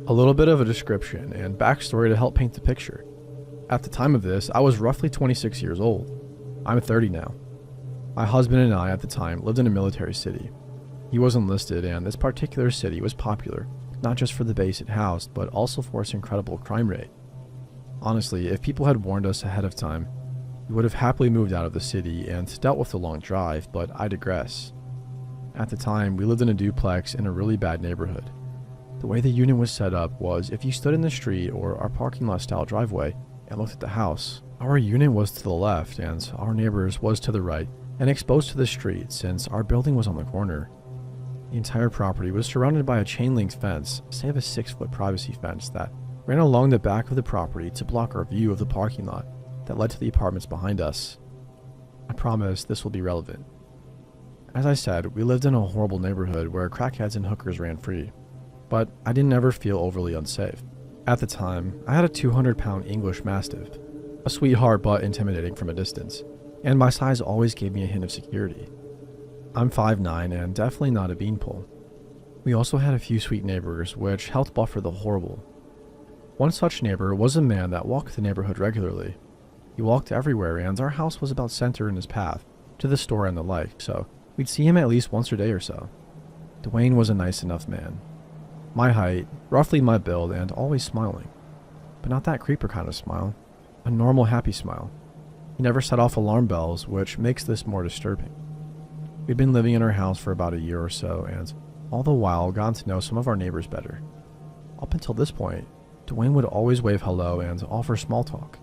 A little bit of a description and backstory to help paint the picture. At the time of this, I was roughly 26 years old. I'm 30 now. My husband and I at the time lived in a military city. He was enlisted, and this particular city was popular, not just for the base it housed, but also for its incredible crime rate. Honestly, if people had warned us ahead of time, we would have happily moved out of the city and dealt with the long drive, but I digress. At the time, we lived in a duplex in a really bad neighborhood. The way the unit was set up was if you stood in the street or our parking lot style driveway and looked at the house, our unit was to the left and our neighbors was to the right and exposed to the street since our building was on the corner. The entire property was surrounded by a chain-link fence, save a 6-foot privacy fence that ran along the back of the property to block our view of the parking lot that led to the apartments behind us. I promise this will be relevant. As I said, we lived in a horrible neighborhood where crackheads and hookers ran free, but I didn't ever feel overly unsafe. At the time, I had a 200-pound English Mastiff, a sweetheart but intimidating from a distance, and my size always gave me a hint of security. I'm 5'9" and definitely not a beanpole. We also had a few sweet neighbors, which helped buffer the horrible. One such neighbor was a man that walked the neighborhood regularly. He walked everywhere, and our house was about centered in his path to the store and the like, so we'd see him at least once a day or so. Dwayne was a nice enough man. My height, roughly my build, and always smiling. But not that creeper kind of smile. A normal happy smile. He never set off alarm bells, which makes this more disturbing. We'd been living in our house for about a year or so, and all the while gotten to know some of our neighbors better. Up until this point, Dwayne would always wave hello and offer small talk.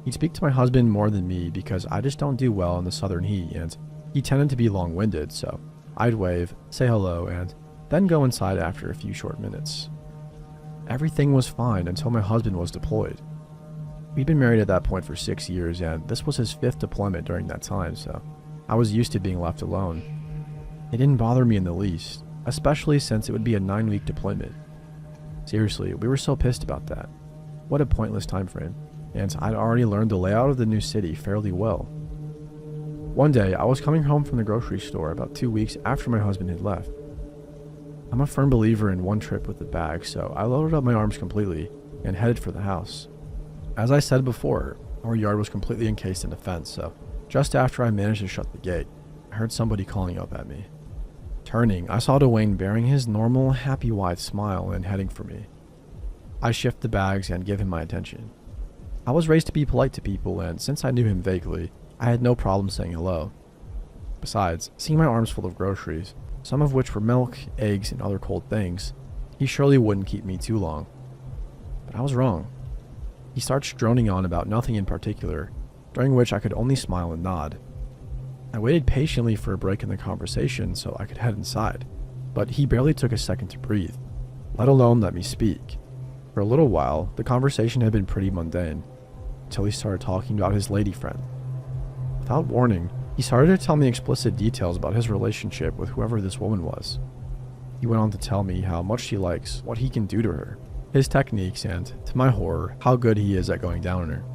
He'd speak to my husband more than me because I just don't do well in the southern heat, and he tended to be long-winded, so I'd wave, say hello, and then go inside after a few short minutes. Everything was fine until my husband was deployed. We'd been married at that point for 6 years, and this was his 5th deployment during that time, so I was used to being left alone. It didn't bother me in the least, especially since it would be a 9-week deployment. Seriously, we were so pissed about that. What a pointless time frame, and I'd already learned the layout of the new city fairly well. One day, I was coming home from the grocery store about 2 weeks after my husband had left. I'm a firm believer in one trip with the bag, so I loaded up my arms completely and headed for the house. As I said before, our yard was completely encased in a fence, so just after I managed to shut the gate, I heard somebody calling up at me. Turning, I saw Dwayne bearing his normal, happy, wide smile and heading for me. I shift the bags and give him my attention. I was raised to be polite to people, and since I knew him vaguely, I had no problem saying hello. Besides, seeing my arms full of groceries, some of which were milk, eggs, and other cold things, he surely wouldn't keep me too long. But I was wrong. He starts droning on about nothing in particular, during which I could only smile and nod. I waited patiently for a break in the conversation so I could head inside, but he barely took a second to breathe, let alone let me speak. For a little while, the conversation had been pretty mundane, until he started talking about his lady friend. Without warning, he started to tell me explicit details about his relationship with whoever this woman was. He went on to tell me how much she likes, what he can do to her, his techniques, and, to my horror, how good he is at going down on her.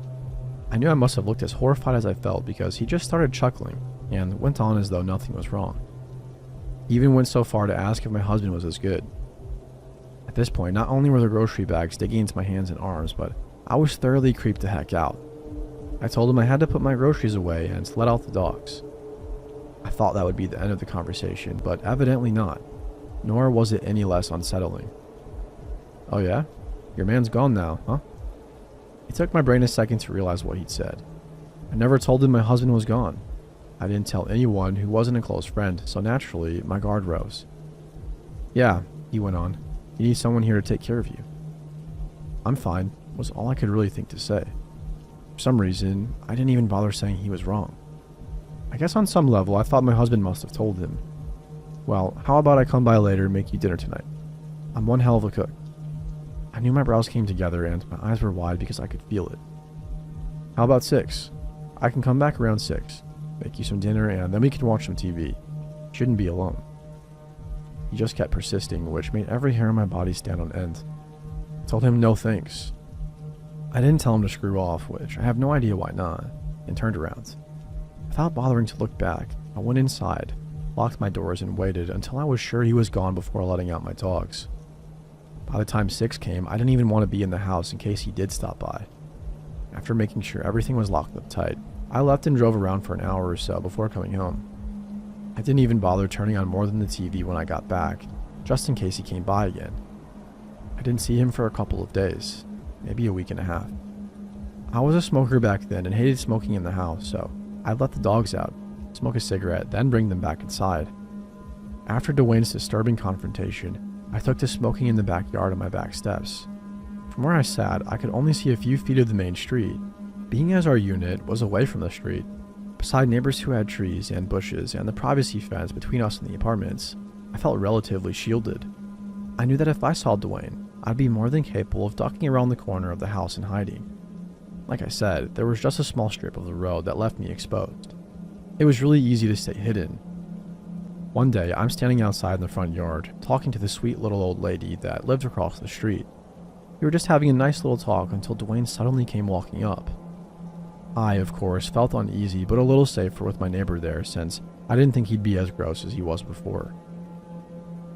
I knew I must have looked as horrified as I felt because he just started chuckling and went on as though nothing was wrong. He even went so far to ask if my husband was as good. At this point, not only were the grocery bags digging into my hands and arms, but I was thoroughly creeped the heck out. I told him I had to put my groceries away and let out the dogs. I thought that would be the end of the conversation, but evidently not, nor was it any less unsettling. "Oh yeah? Your man's gone now, huh?" It took my brain a second to realize what he'd said. I never told him my husband was gone. I didn't tell anyone who wasn't a close friend, so naturally, my guard rose. "Yeah," he went on, "you need someone here to take care of you." "I'm fine," was all I could really think to say. For some reason, I didn't even bother saying he was wrong. I guess on some level, I thought my husband must have told him. "Well, how about I come by later and make you dinner tonight? I'm one hell of a cook." I knew my brows came together and my eyes were wide because I could feel it. "How about 6? I can come back around 6, make you some dinner, and then we can watch some TV. Shouldn't be alone." He just kept persisting, which made every hair on my body stand on end. I told him no thanks. I didn't tell him to screw off, which I have no idea why not, and turned around. Without bothering to look back, I went inside, locked my doors, and waited until I was sure he was gone before letting out my dogs. By the time 6 came, I didn't even want to be in the house in case he did stop by. After making sure everything was locked up tight, I left and drove around for an hour or so before coming home. I didn't even bother turning on more than the TV when I got back, just in case he came by again. I didn't see him for a couple of days, maybe a week and a half. I was a smoker back then and hated smoking in the house, so I'd let the dogs out, smoke a cigarette, then bring them back inside. After Dwayne's disturbing confrontation, I took to smoking in the backyard on my back steps. From where I sat, I could only see a few feet of the main street. Being as our unit was away from the street, beside neighbors who had trees and bushes and the privacy fence between us and the apartments, I felt relatively shielded. I knew that if I saw Dwayne, I'd be more than capable of ducking around the corner of the house and hiding. Like I said, there was just a small strip of the road that left me exposed. It was really easy to stay hidden. One day, I'm standing outside in the front yard, talking to the sweet little old lady that lived across the street. We were just having a nice little talk until Dwayne suddenly came walking up. I, of course, felt uneasy but a little safer with my neighbor there since I didn't think he'd be as gross as he was before.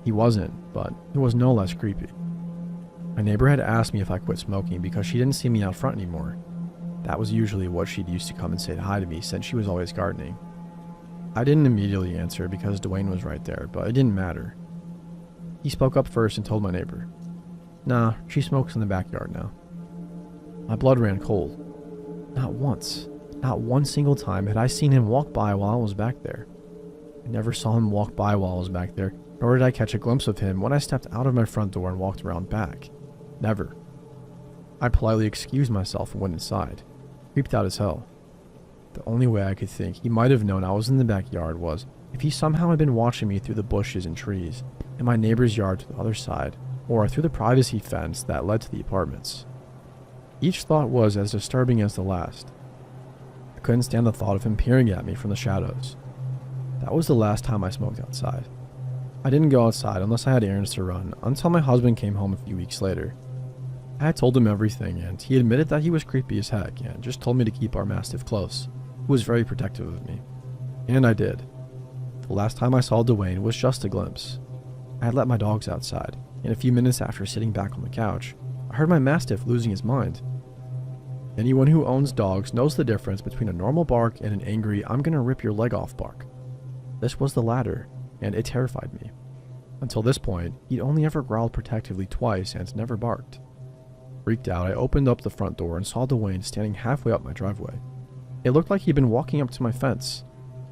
He wasn't, but it was no less creepy. My neighbor had asked me if I quit smoking because she didn't see me out front anymore. That was usually what she'd used to come and say hi to me since she was always gardening. I didn't immediately answer because Dwayne was right there, but it didn't matter. He spoke up first and told my neighbor, "Nah, she smokes in the backyard now." My blood ran cold. Not once, not one single time had I seen him walk by while I was back there. I never saw him walk by while I was back there, nor did I catch a glimpse of him when I stepped out of my front door and walked around back. Never. I politely excused myself and went inside, creeped out as hell. The only way I could think he might have known I was in the backyard was if he somehow had been watching me through the bushes and trees in my neighbor's yard to the other side, or through the privacy fence that led to the apartments. Each thought was as disturbing as the last. I couldn't stand the thought of him peering at me from the shadows. That was the last time I smoked outside. I didn't go outside unless I had errands to run until my husband came home a few weeks later. I had told him everything and he admitted that he was creepy as heck and just told me to keep our mastiff close, who was very protective of me. And I did. The last time I saw Dwayne was just a glimpse. I had let my dogs outside, and a few minutes after sitting back on the couch, I heard my mastiff losing his mind. Anyone who owns dogs knows the difference between a normal bark and an angry "I'm gonna rip your leg off" bark. This was the latter, and it terrified me. Until this point, he'd only ever growled protectively twice and never barked. Freaked out, I opened up the front door and saw Dwayne standing halfway up my driveway. It looked like he'd been walking up to my fence,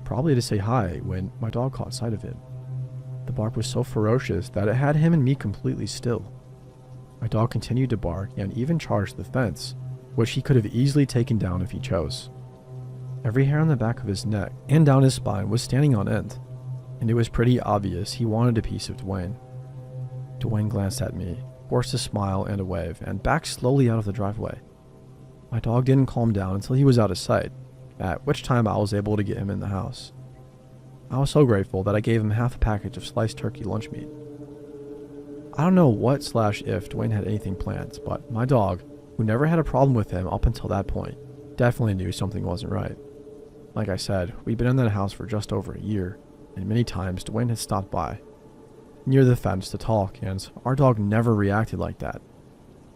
probably to say hi, when my dog caught sight of him. The bark was so ferocious that it had him and me completely still. My dog continued to bark and even charged the fence, which he could have easily taken down if he chose. Every hair on the back of his neck and down his spine was standing on end, and it was pretty obvious he wanted a piece of Dwayne. Dwayne glanced at me, forced a smile and a wave, and backed slowly out of the driveway. My dog didn't calm down until he was out of sight, at which time I was able to get him in the house. I was so grateful that I gave him half a package of sliced turkey lunch meat. I don't know what/if Dwayne had anything planned, but my dog, who never had a problem with him up until that point, definitely knew something wasn't right. Like I said, we'd been in that house for just over a year, and many times Dwayne had stopped by, near the fence to talk, and our dog never reacted like that.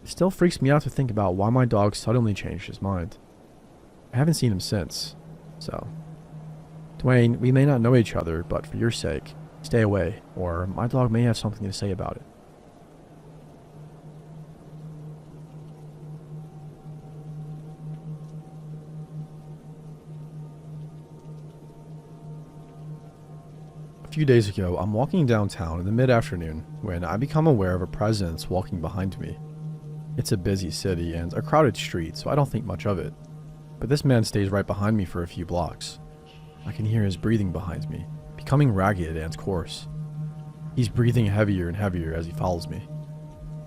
It still freaks me out to think about why my dog suddenly changed his mind. I haven't seen him since, so... Dwayne, we may not know each other, but for your sake, stay away, or my dog may have something to say about it. A few days ago, I'm walking downtown in the mid-afternoon when I become aware of a presence walking behind me. It's a busy city and a crowded street, so I don't think much of it. But this man stays right behind me for a few blocks. I can hear his breathing behind me, becoming ragged and coarse. He's breathing heavier and heavier as he follows me.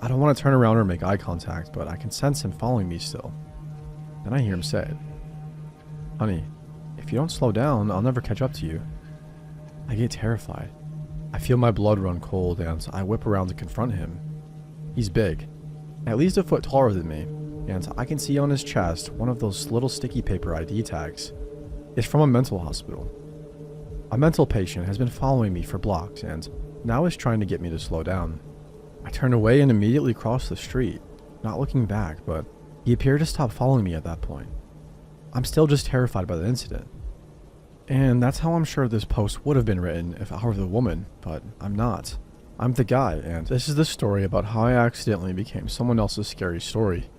I don't want to turn around or make eye contact, but I can sense him following me still. Then I hear him say, "Honey, if you don't slow down, I'll never catch up to you." I get terrified. I feel my blood run cold and I whip around to confront him. He's big, at least a foot taller than me, and I can see on his chest one of those little sticky paper ID tags. It's from a mental hospital. A mental patient has been following me for blocks and now is trying to get me to slow down. I turned away and immediately crossed the street, not looking back, but he appeared to stop following me at that point. I'm still just terrified by the incident. And that's how I'm sure this post would have been written if I were the woman, but I'm not. I'm the guy, and this is the story about how I accidentally became someone else's scary story.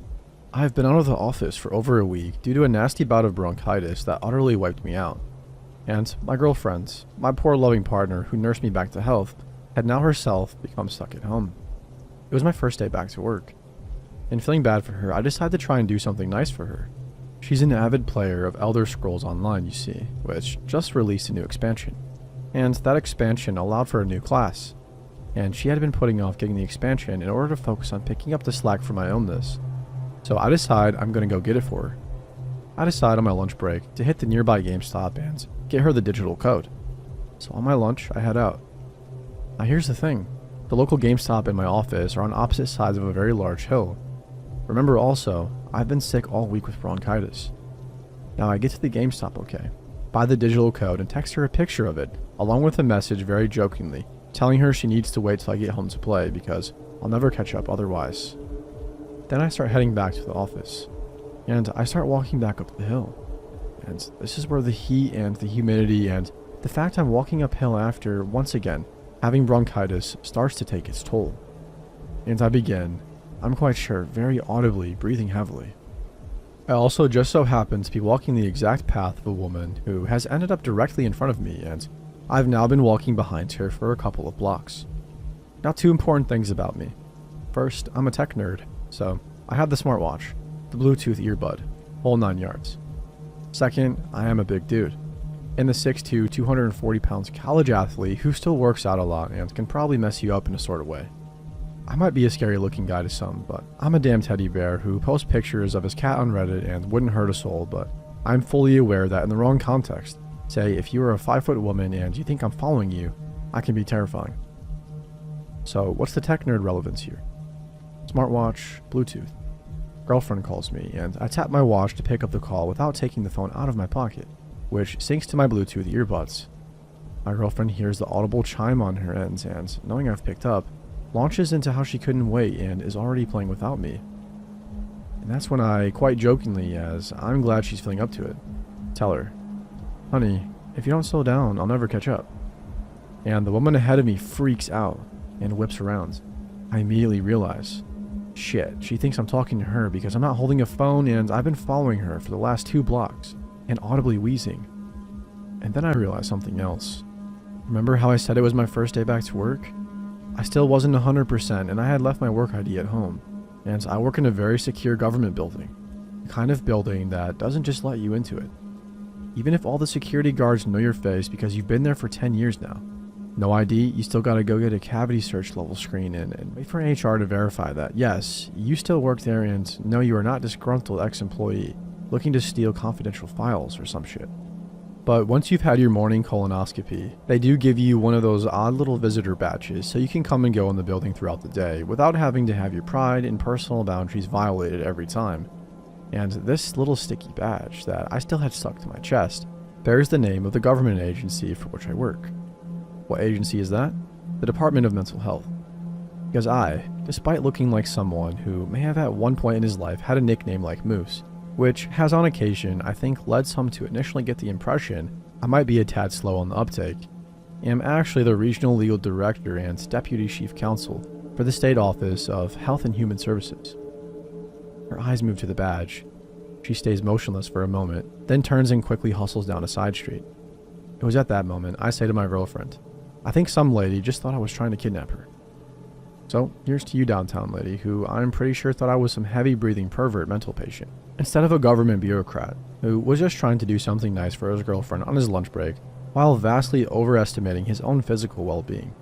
I have been out of the office for over a week due to a nasty bout of bronchitis that utterly wiped me out. And my girlfriend, my poor loving partner who nursed me back to health, had now herself become stuck at home. It was my first day back to work. And feeling bad for her, I decided to try and do something nice for her. She's an avid player of Elder Scrolls Online, you see, which just released a new expansion. And that expansion allowed for a new class. And she had been putting off getting the expansion in order to focus on picking up the slack for my illness. So I decide I'm going to go get it for her. I decide on my lunch break to hit the nearby GameStop and get her the digital code. So on my lunch, I head out. Now here's the thing. The local GameStop and my office are on opposite sides of a very large hill. Remember also, I've been sick all week with bronchitis. Now I get to the GameStop okay, buy the digital code and text her a picture of it, along with a message very jokingly, telling her she needs to wait till I get home to play because I'll never catch up otherwise. Then I start heading back to the office, and I start walking back up the hill. And this is where the heat and the humidity and the fact I'm walking uphill after, once again, having bronchitis starts to take its toll. And I begin, I'm quite sure, very audibly breathing heavily. I also just so happen to be walking the exact path of a woman who has ended up directly in front of me, and I've now been walking behind her for a couple of blocks. Now, two important things about me. First, I'm a tech nerd, so I have the smartwatch, the Bluetooth earbud, whole 9 yards. Second, I am a big dude. In the 6'2", 240 pounds college athlete who still works out a lot and can probably mess you up in a sort of way. I might be a scary looking guy to some, but I'm a damn teddy bear who posts pictures of his cat on Reddit and wouldn't hurt a soul, but I'm fully aware that in the wrong context, say if you are a 5-foot woman and you think I'm following you, I can be terrifying. So what's the tech nerd relevance here? Smartwatch, Bluetooth. Girlfriend calls me and I tap my watch to pick up the call without taking the phone out of my pocket, which syncs to my Bluetooth earbuds. My girlfriend hears the audible chime on her end and, knowing I've picked up, launches into how she couldn't wait and is already playing without me. And that's when I, quite jokingly, as I'm glad she's feeling up to it, tell her, "Honey, if you don't slow down, I'll never catch up." And the woman ahead of me freaks out and whips around. I immediately realize, shit, she thinks I'm talking to her because I'm not holding a phone and I've been following her for the last 2 blocks and audibly wheezing. And then I realized something else. Remember how I said it was my first day back to work? I still wasn't 100% and I had left my work ID at home. And I work in a very secure government building. The kind of building that doesn't just let you into it. Even if all the security guards know your face because you've been there for 10 years now. No ID, you still gotta go get a cavity search level screen in and wait for HR to verify that, yes, you still work there and no, you are not disgruntled ex-employee looking to steal confidential files or some shit. But once you've had your morning colonoscopy, they do give you one of those odd little visitor badges so you can come and go in the building throughout the day without having to have your pride and personal boundaries violated every time. And this little sticky badge that I still had stuck to my chest bears the name of the government agency for which I work. What agency is that? The Department of Mental Health. Because I, despite looking like someone who may have at one point in his life had a nickname like Moose, which has on occasion I think led some to initially get the impression I might be a tad slow on the uptake, am actually the Regional Legal Director and Deputy Chief Counsel for the State Office of Health and Human Services. Her eyes move to the badge. She stays motionless for a moment, then turns and quickly hustles down a side street. It was at that moment I say to my girlfriend, "I think some lady just thought I was trying to kidnap her." So here's to you, downtown lady, who I'm pretty sure thought I was some heavy breathing pervert mental patient, instead of a government bureaucrat who was just trying to do something nice for his girlfriend on his lunch break while vastly overestimating his own physical well-being.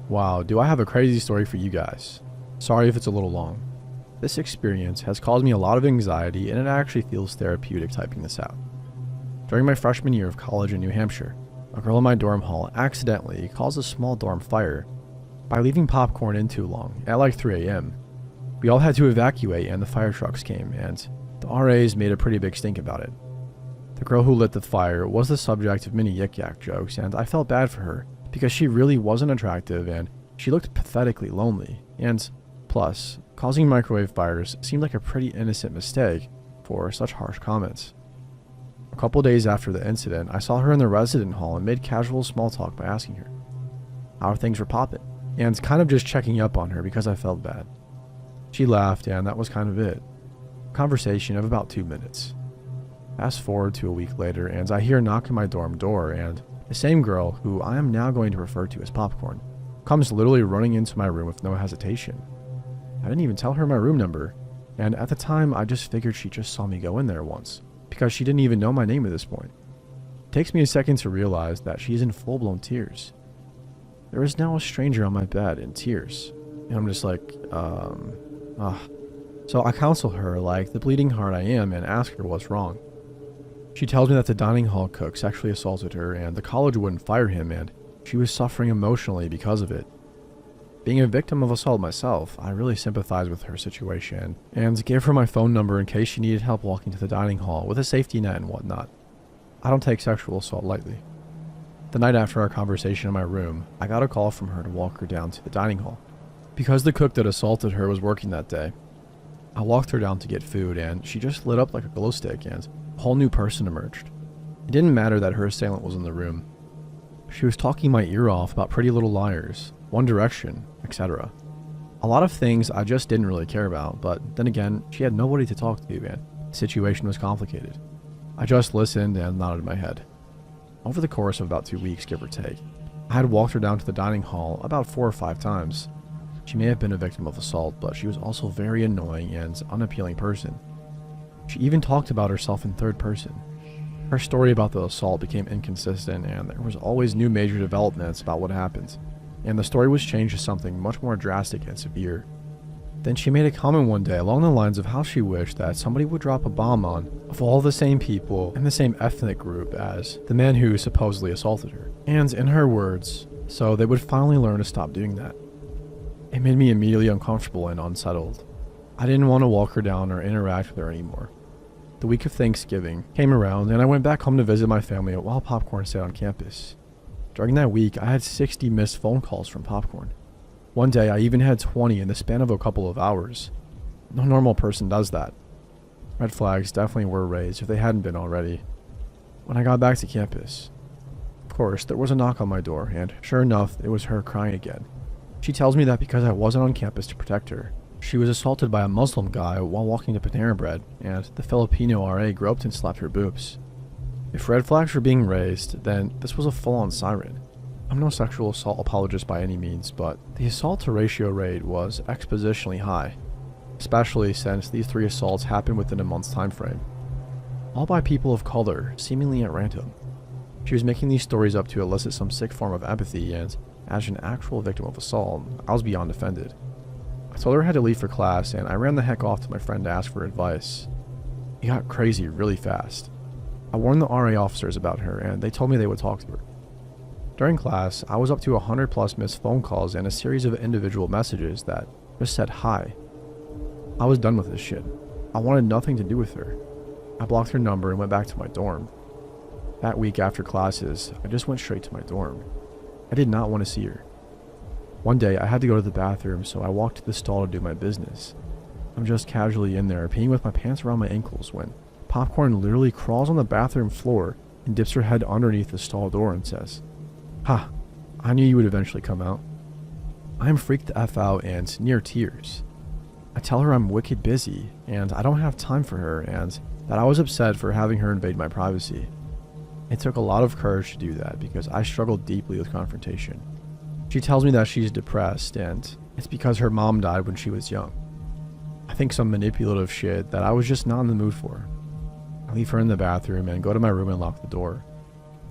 Wow, do I have a crazy story for you guys. Sorry if it's a little long. This experience has caused me a lot of anxiety and it actually feels therapeutic typing this out. During my freshman year of college in New Hampshire, a girl in my dorm hall accidentally caused a small dorm fire by leaving popcorn in too long at like 3 a.m. We all had to evacuate and the fire trucks came, and The RAs made a pretty big stink about it. The girl who lit the fire was the subject of many yik-yak jokes, and I felt bad for her because she really wasn't attractive and she looked pathetically lonely. And plus, causing microwave fires seemed like a pretty innocent mistake for such harsh comments. A couple days after the incident, I saw her in the resident hall and made casual small talk by asking her how things were popping, and kind of just checking up on her because I felt bad. She laughed, and that was kind of it. Conversation of about 2 minutes. Fast forward to a week later, and I hear a knock on my dorm door, and the same girl, who I am now going to refer to as Popcorn, comes literally running into my room with no hesitation. I didn't even tell her my room number, and at the time I just figured she just saw me go in there once, because she didn't even know my name at this point. It takes me a second to realize that she's in full-blown tears. There is now a stranger on my bed in tears, and I'm just like, So I counsel her like the bleeding heart I am and ask her what's wrong. She tells me that the dining hall cook sexually assaulted her and the college wouldn't fire him and she was suffering emotionally because of it. Being a victim of assault myself, I really sympathize with her situation and gave her my phone number in case she needed help walking to the dining hall with a safety net and whatnot. I don't take sexual assault lightly. The night after our conversation in my room, I got a call from her to walk her down to the dining hall because the cook that assaulted her was working that day. I walked her down to get food and she just lit up like a glow stick and a whole new person emerged. It didn't matter that her assailant was in the room. She was talking my ear off about Pretty Little Liars, One Direction, etc. A lot of things I just didn't really care about, but then again, she had nobody to talk to and the situation was complicated. I just listened and nodded my head. Over the course of about 2 weeks, give or take, I had walked her down to the dining hall about 4 or 5 times. She may have been a victim of assault, but she was also a very annoying and unappealing person. She even talked about herself in third person. Her story about the assault became inconsistent and there was always new major developments about what happened, and the story was changed to something much more drastic and severe. Then she made a comment one day along the lines of how she wished that somebody would drop a bomb on of all the same people and the same ethnic group as the man who supposedly assaulted her. And in her words, so they would finally learn to stop doing that. It made me immediately uncomfortable and unsettled. I didn't want to walk her down or interact with her anymore. The week of Thanksgiving came around and I went back home to visit my family while Popcorn stayed on campus. During that week, I had 60 missed phone calls from Popcorn. One day, I even had 20 in the span of a couple of hours. No normal person does that. Red flags definitely were raised if they hadn't been already. When I got back to campus, of course, there was a knock on my door, and sure enough, it was her crying again. She tells me that because I wasn't on campus to protect her, she was assaulted by a Muslim guy while walking to Panera Bread, and the Filipino RA groped and slapped her boobs. If red flags were being raised, then this was a full-on siren. I'm no sexual assault apologist by any means, but the assault-to-ratio rate was exponentially high, especially since these 3 assaults happened within a month's time frame. All by people of color, seemingly at random. She was making these stories up to elicit some sick form of empathy, and as an actual victim of assault, I was beyond offended. I told her I had to leave for class, and I ran the heck off to my friend to ask for advice. It got crazy really fast. I warned the RA officers about her, and they told me they would talk to her. During class, I was up to 100 plus missed phone calls and a series of individual messages that just said hi. I was done with this shit. I wanted nothing to do with her. I blocked her number and went back to my dorm. That week after classes, I just went straight to my dorm. I did not want to see her. One day, I had to go to the bathroom, so I walked to the stall to do my business. I'm just casually in there, peeing with my pants around my ankles when Popcorn literally crawls on the bathroom floor and dips her head underneath the stall door and says, "Ha, I knew you would eventually come out." I am freaked the F out and near tears. I tell her I'm wicked busy and I don't have time for her and that I was upset for having her invade my privacy. It took a lot of courage to do that because I struggled deeply with confrontation. She tells me that she's depressed and it's because her mom died when she was young. I think some manipulative shit that I was just not in the mood for. I leave her in the bathroom and go to my room and lock the door.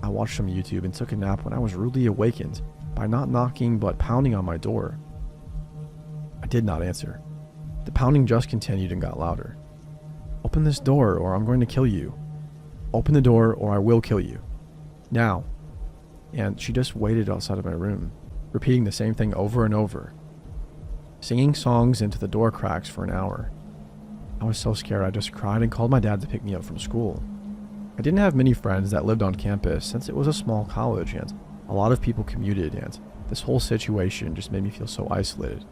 I watched some YouTube and took a nap when I was rudely awakened by not knocking but pounding on my door. I did not answer. The pounding just continued and got louder. "Open this door or I'm going to kill you. Open the door or I will kill you. Now." And she just waited outside of my room, repeating the same thing over and over, singing songs into the door cracks for an hour. I was so scared I just cried and called my dad to pick me up from school. I didn't have many friends that lived on campus since it was a small college and a lot of people commuted, and this whole situation just made me feel so isolated.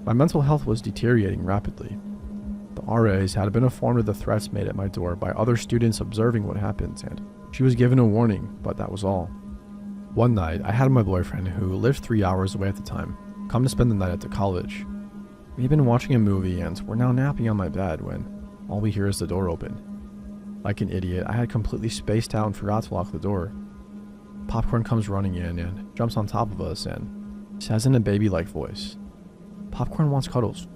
My mental health was deteriorating rapidly. The RAs had been informed of the threats made at my door by other students observing what happened, and she was given a warning, but that was all. One night, I had my boyfriend, who lived 3 hours away at the time, come to spend the night at the college. We had been watching a movie and were now napping on my bed when all we hear is the door open. Like an idiot, I had completely spaced out and forgot to lock the door. Popcorn comes running in and jumps on top of us and says in a baby-like voice, "Popcorn wants cuddles."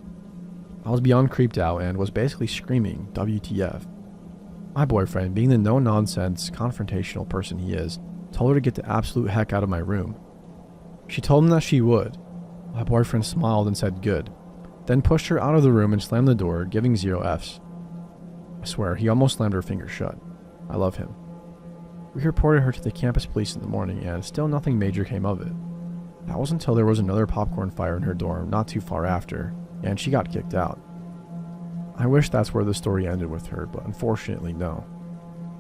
I was beyond creeped out and was basically screaming, "WTF?" My boyfriend, being the no-nonsense, confrontational person he is, told her to get the absolute heck out of my room. She told him that she would. My boyfriend smiled and said good, then pushed her out of the room and slammed the door, giving 0 Fs. I swear, he almost slammed her finger shut. I love him. We reported her to the campus police in the morning, and still nothing major came of it. That was until there was another popcorn fire in her dorm not too far after, and she got kicked out. I wish that's where the story ended with her, but unfortunately no.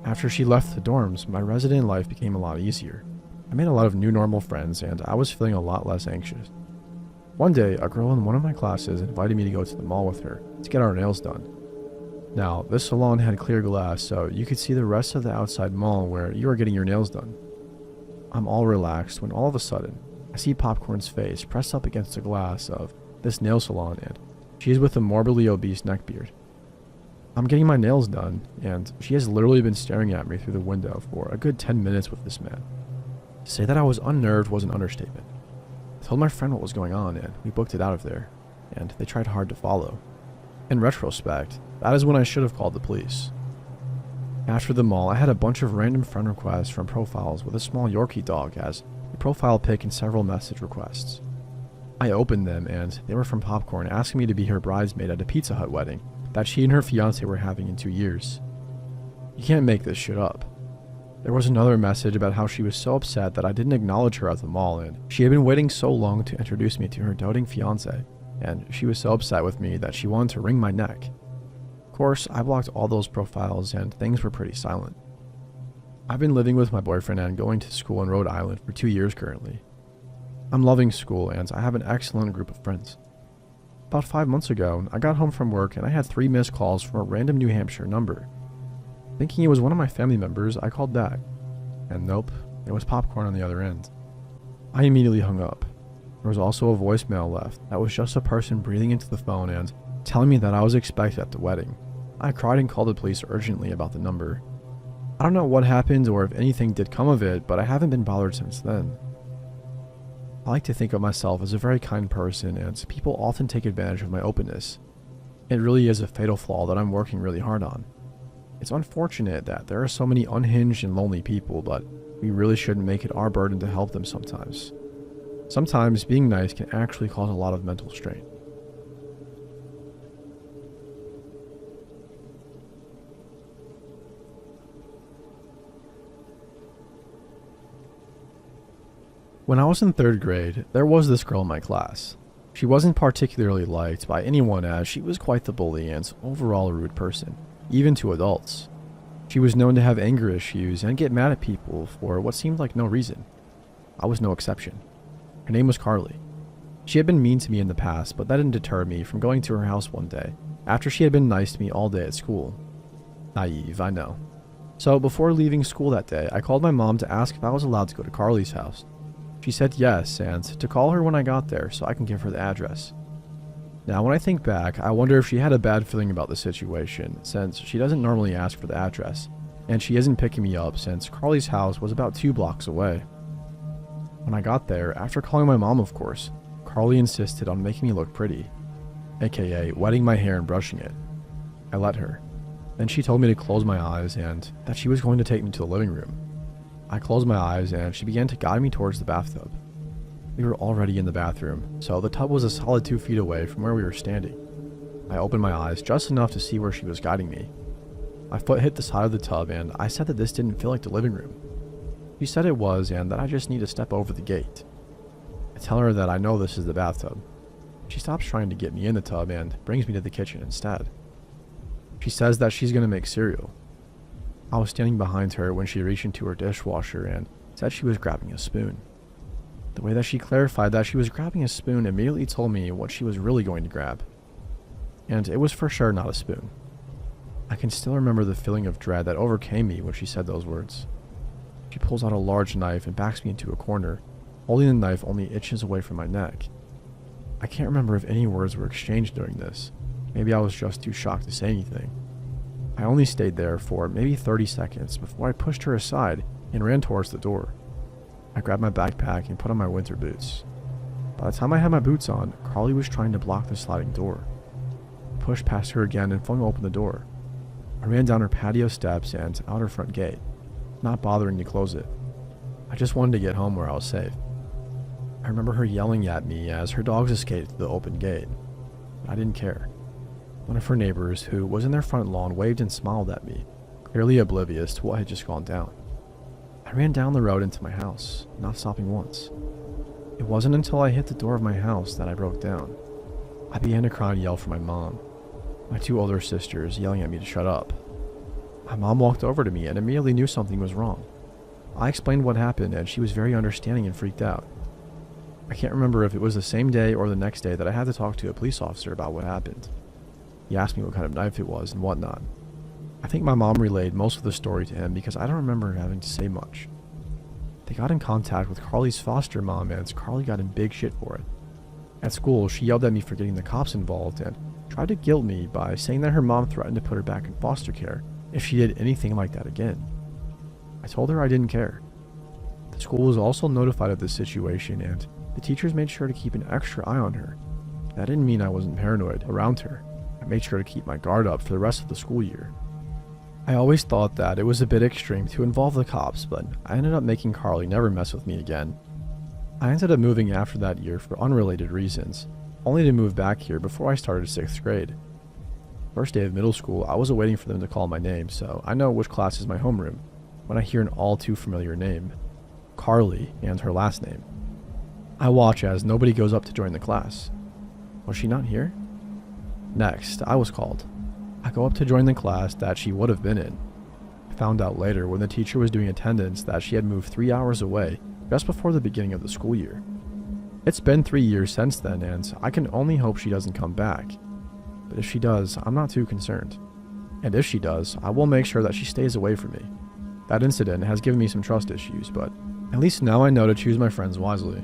After she left the dorms, my resident life became a lot easier. I made a lot of new normal friends, and I was feeling a lot less anxious. One day, a girl in one of my classes invited me to go to the mall with her to get our nails done. Now, this salon had clear glass, so you could see the rest of the outside mall where you are getting your nails done. I'm all relaxed when all of a sudden, I see Popcorn's face pressed up against the glass of this nail salon, and she is with a morbidly obese neckbeard. I'm getting my nails done, and she has literally been staring at me through the window for a good 10 minutes with this man. To say that I was unnerved was an understatement. I told my friend what was going on, and we booked it out of there, and they tried hard to follow. In retrospect, that is when I should have called the police. After the mall, I had a bunch of random friend requests from profiles with a small Yorkie dog as a profile pic and several message requests. I opened them, and they were from Popcorn asking me to be her bridesmaid at a Pizza Hut wedding that she and her fiancé were having in 2 years. You can't make this shit up. There was another message about how she was so upset that I didn't acknowledge her at the mall, and she had been waiting so long to introduce me to her doting fiancé, and she was so upset with me that she wanted to wring my neck. Of course, I blocked all those profiles and things were pretty silent. I've been living with my boyfriend and going to school in Rhode Island for 2 years currently. I'm loving school and I have an excellent group of friends. About 5 months ago, I got home from work and I had 3 missed calls from a random New Hampshire number. Thinking it was one of my family members, I called back. And nope, it was Popcorn on the other end. I immediately hung up. There was also a voicemail left that was just a person breathing into the phone and telling me that I was expected at the wedding. I cried and called the police urgently about the number. I don't know what happened or if anything did come of it, but I haven't been bothered since then. I like to think of myself as a very kind person, and people often take advantage of my openness. It really is a fatal flaw that I'm working really hard on. It's unfortunate that there are so many unhinged and lonely people, but we really shouldn't make it our burden to help them sometimes. Sometimes being nice can actually cause a lot of mental strain. When I was in 3rd grade, there was this girl in my class. She wasn't particularly liked by anyone as she was quite the bully and overall a rude person, even to adults. She was known to have anger issues and get mad at people for what seemed like no reason. I was no exception. Her name was Carly. She had been mean to me in the past, but that didn't deter me from going to her house one day, after she had been nice to me all day at school. Naive, I know. So before leaving school that day, I called my mom to ask if I was allowed to go to Carly's house. She said yes, and to call her when I got there so I can give her the address. Now, when I think back, I wonder if she had a bad feeling about the situation, since she doesn't normally ask for the address, and she isn't picking me up since Carly's house was about 2 blocks away. When I got there, after calling my mom of course, Carly insisted on making me look pretty, aka wetting my hair and brushing it. I let her. Then she told me to close my eyes and that she was going to take me to the living room. I closed my eyes and she began to guide me towards the bathtub. We were already in the bathroom, so the tub was a solid 2 feet away from where we were standing. I opened my eyes just enough to see where she was guiding me. My foot hit the side of the tub and I said that this didn't feel like the living room. She said it was and that I just need to step over the gate. I tell her that I know this is the bathtub. She stops trying to get me in the tub and brings me to the kitchen instead. She says that she's gonna make cereal. I was standing behind her when she reached into her dishwasher and said she was grabbing a spoon. The way that she clarified that she was grabbing a spoon immediately told me what she was really going to grab. And it was for sure not a spoon. I can still remember the feeling of dread that overcame me when she said those words. She pulls out a large knife and backs me into a corner, holding the knife only inches away from my neck. I can't remember if any words were exchanged during this. Maybe I was just too shocked to say anything. I only stayed there for maybe 30 seconds before I pushed her aside and ran towards the door. I grabbed my backpack and put on my winter boots. By the time I had my boots on, Carly was trying to block the sliding door. I pushed past her again and flung open the door. I ran down her patio steps and out her front gate, not bothering to close it. I just wanted to get home where I was safe. I remember her yelling at me as her dogs escaped through the open gate. But I didn't care. One of her neighbors, who was in their front lawn, waved and smiled at me, clearly oblivious to what had just gone down. I ran down the road into my house, not stopping once. It wasn't until I hit the door of my house that I broke down. I began to cry and yell for my mom, my two older sisters yelling at me to shut up. My mom walked over to me and immediately knew something was wrong. I explained what happened and she was very understanding and freaked out. I can't remember if it was the same day or the next day that I had to talk to a police officer about what happened. He asked me what kind of knife it was and whatnot. I think my mom relayed most of the story to him because I don't remember having to say much. They got in contact with Carly's foster mom and Carly got in big shit for it. At school, she yelled at me for getting the cops involved and tried to guilt me by saying that her mom threatened to put her back in foster care if she did anything like that again. I told her I didn't care. The school was also notified of this situation and the teachers made sure to keep an extra eye on her. That didn't mean I wasn't paranoid around her. I made sure to keep my guard up for the rest of the school year. I always thought that it was a bit extreme to involve the cops, but I ended up making Carly never mess with me again. I ended up moving after that year for unrelated reasons, only to move back here before I started 6th grade. First day of middle school, I was waiting for them to call my name, so I know which class is my homeroom when I hear an all too familiar name, Carly, and her last name. I watch as nobody goes up to join the class. Was she not here? Next, I was called. I go up to join the class that she would have been in. I found out later when the teacher was doing attendance that she had moved 3 hours away just before the beginning of the school year. It's been 3 years since then and I can only hope she doesn't come back. But if she does, I'm not too concerned. And if she does, I will make sure that she stays away from me. That incident has given me some trust issues, but at least now I know to choose my friends wisely.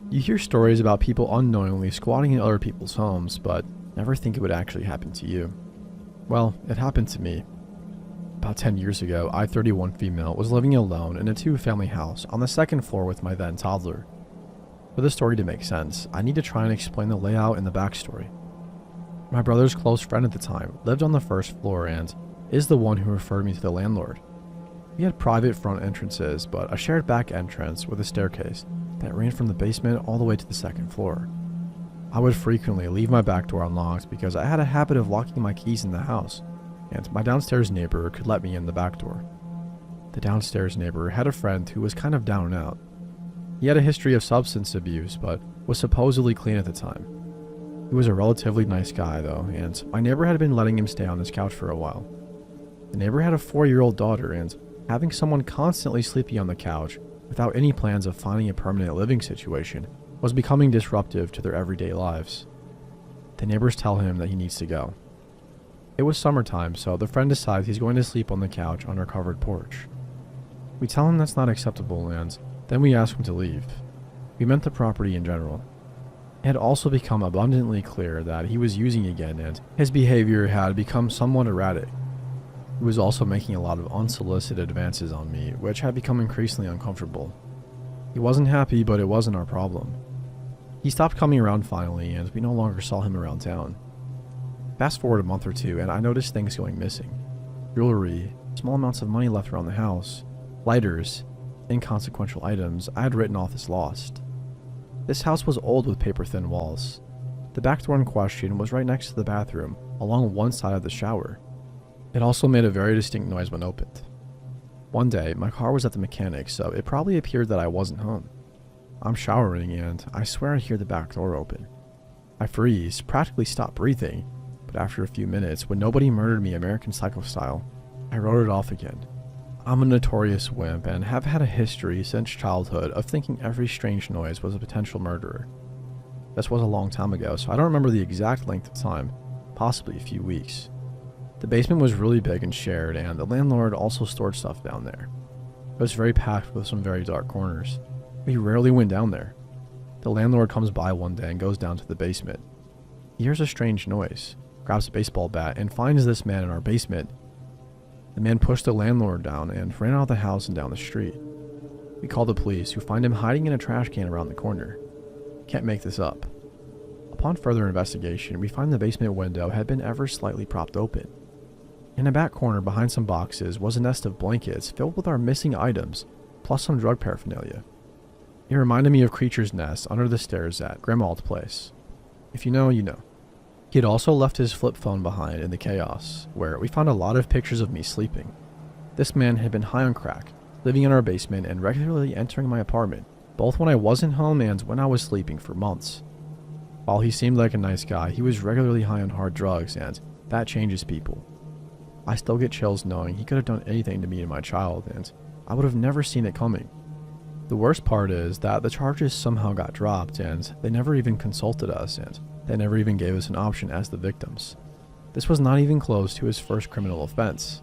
You hear stories about people unknowingly squatting in other people's homes, but never think it would actually happen to you. Well, it happened to me. About 10 years ago, I, 31 female, was living alone in a 2-family house on the 2nd floor with my then toddler. For this story to make sense, I need to try and explain the layout and the backstory. My brother's close friend at the time lived on the 1st floor and is the one who referred me to the landlord. We had private front entrances, but a shared back entrance with a staircase that ran from the basement all the way to the 2nd floor. I would frequently leave my back door unlocked because I had a habit of locking my keys in the house, and my downstairs neighbor could let me in the back door. The downstairs neighbor had a friend who was kind of down and out. He had a history of substance abuse, but was supposedly clean at the time. He was a relatively nice guy though, and my neighbor had been letting him stay on his couch for a while. The neighbor had a 4-year-old daughter, and having someone constantly sleeping on the couch without any plans of finding a permanent living situation was becoming disruptive to their everyday lives. The neighbors tell him that he needs to go. It was summertime, so the friend decides he's going to sleep on the couch on our covered porch. We tell him that's not acceptable, and then we ask him to leave. We meant the property in general. It had also become abundantly clear that he was using again, and his behavior had become somewhat erratic. He was also making a lot of unsolicited advances on me, which had become increasingly uncomfortable. He wasn't happy, but it wasn't our problem. He stopped coming around finally, and we no longer saw him around town. Fast forward a month or two, and I noticed things going missing. Jewelry, small amounts of money left around the house, lighters, inconsequential items I had written off as lost. This house was old with paper-thin walls. The back door in question was right next to the bathroom, along one side of the shower. It also made a very distinct noise when opened. One day, my car was at the mechanic, so it probably appeared that I wasn't home. I'm showering and I swear I hear the back door open. I freeze, practically stop breathing, but after a few minutes, when nobody murdered me American Psycho style, I wrote it off again. I'm a notorious wimp and have had a history since childhood of thinking every strange noise was a potential murderer. This was a long time ago, so I don't remember the exact length of time, possibly a few weeks. The basement was really big and shared, and the landlord also stored stuff down there. It was very packed with some very dark corners. We rarely went down there. The landlord comes by one day and goes down to the basement. He hears a strange noise, grabs a baseball bat, and finds this man in our basement. The man pushed the landlord down and ran out of the house and down the street. We call the police, who find him hiding in a trash can around the corner. Can't make this up. Upon further investigation, we find the basement window had been ever slightly propped open. In a back corner behind some boxes was a nest of blankets filled with our missing items, plus some drug paraphernalia. It reminded me of Creature's nest under the stairs at Grimald's place. If you know, you know. He had also left his flip phone behind in the chaos, where we found a lot of pictures of me sleeping. This man had been high on crack, living in our basement and regularly entering my apartment, both when I wasn't home and when I was sleeping for months. While he seemed like a nice guy, he was regularly high on hard drugs, and that changes people. I still get chills knowing he could have done anything to me and my child, and I would have never seen it coming. The worst part is that the charges somehow got dropped, and they never even consulted us, and they never even gave us an option as the victims. This was not even close to his first criminal offense.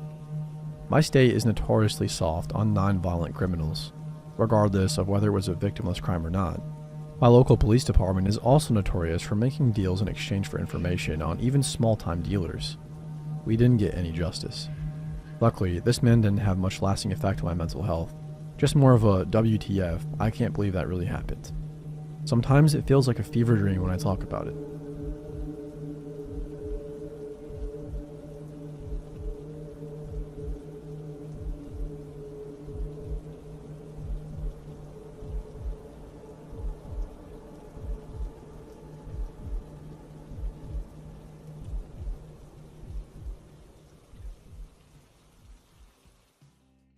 My state is notoriously soft on non-violent criminals, regardless of whether it was a victimless crime or not. My local police department is also notorious for making deals in exchange for information on even small-time dealers. We didn't get any justice. Luckily, this man didn't have much lasting effect on my mental health. Just more of a WTF, I can't believe that really happened. Sometimes it feels like a fever dream when I talk about it.